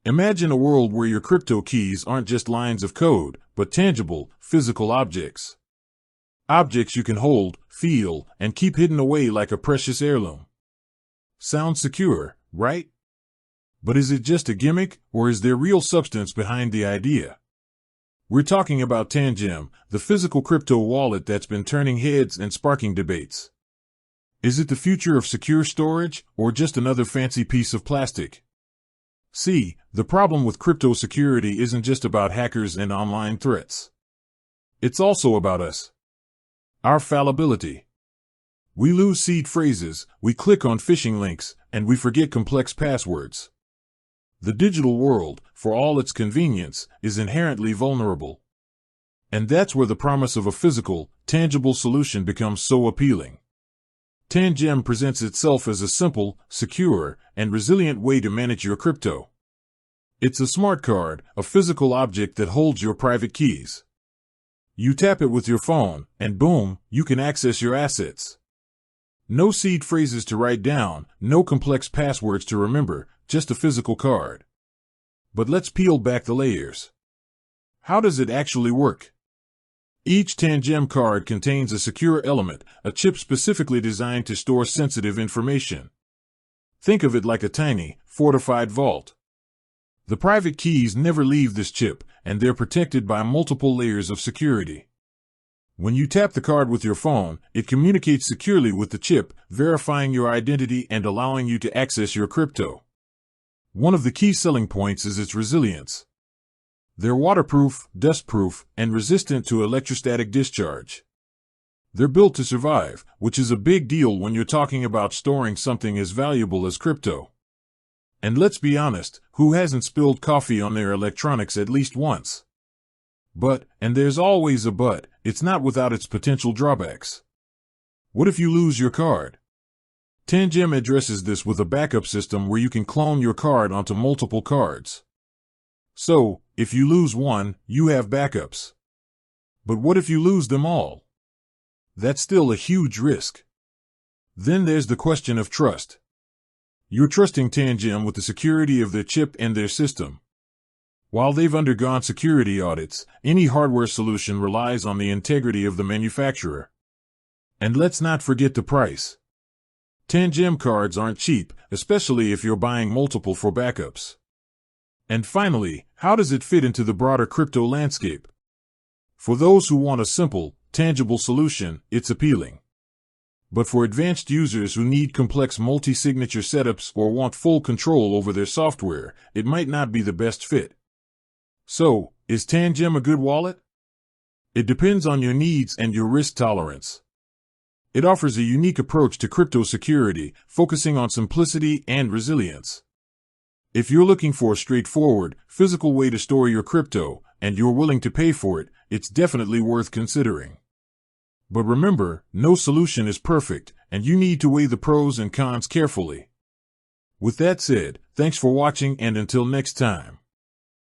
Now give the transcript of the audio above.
Imagine a world where your crypto keys aren't just lines of code, but tangible, physical objects. Objects you can hold, feel, and keep hidden away like a precious heirloom. Sounds secure, right? But is it just a gimmick, or is there real substance behind the idea? We're talking about Tangem, the physical crypto wallet that's been turning heads and sparking debates. Is it the future of secure storage, or just another fancy piece of plastic? See, the problem with crypto security isn't just about hackers and online threats. It's also about us. Our fallibility. We lose seed phrases, we click on phishing links, and we forget complex passwords. The digital world, for all its convenience, is inherently vulnerable. And that's where the promise of a physical, tangible solution becomes so appealing. Tangem presents itself as a simple, secure, and resilient way to manage your crypto. It's a smart card, a physical object that holds your private keys. You tap it with your phone, and boom, you can access your assets. No seed phrases to write down, no complex passwords to remember, just a physical card. But let's peel back the layers. How does it actually work? Each Tangem card contains a secure element, a chip specifically designed to store sensitive information. Think of it like a tiny, fortified vault. The private keys never leave this chip, and they're protected by multiple layers of security. When you tap the card with your phone, it communicates securely with the chip, verifying your identity and allowing you to access your crypto. One of the key selling points is its resilience. They're waterproof, dustproof, and resistant to electrostatic discharge. They're built to survive, which is a big deal when you're talking about storing something as valuable as crypto. And let's be honest, who hasn't spilled coffee on their electronics at least once? But, and there's always a but, it's not without its potential drawbacks. What if you lose your card? Tangem addresses this with a backup system where you can clone your card onto multiple cards. So, if you lose one, you have backups. But what if you lose them all? That's still a huge risk. Then there's the question of trust. You're trusting Tangem with the security of their chip and their system. While they've undergone security audits, any hardware solution relies on the integrity of the manufacturer. And let's not forget the price. Tangem cards aren't cheap, especially if you're buying multiple for backups. And finally, how does it fit into the broader crypto landscape? For those who want a simple, tangible solution, it's appealing. But for advanced users who need complex multi-signature setups or want full control over their software, it might not be the best fit. So, is Tangem a good wallet? It depends on your needs and your risk tolerance. It offers a unique approach to crypto security, focusing on simplicity and resilience. If you're looking for a straightforward, physical way to store your crypto, and you're willing to pay for it, it's definitely worth considering. But remember, no solution is perfect, and you need to weigh the pros and cons carefully. With that said, thanks for watching, and until next time.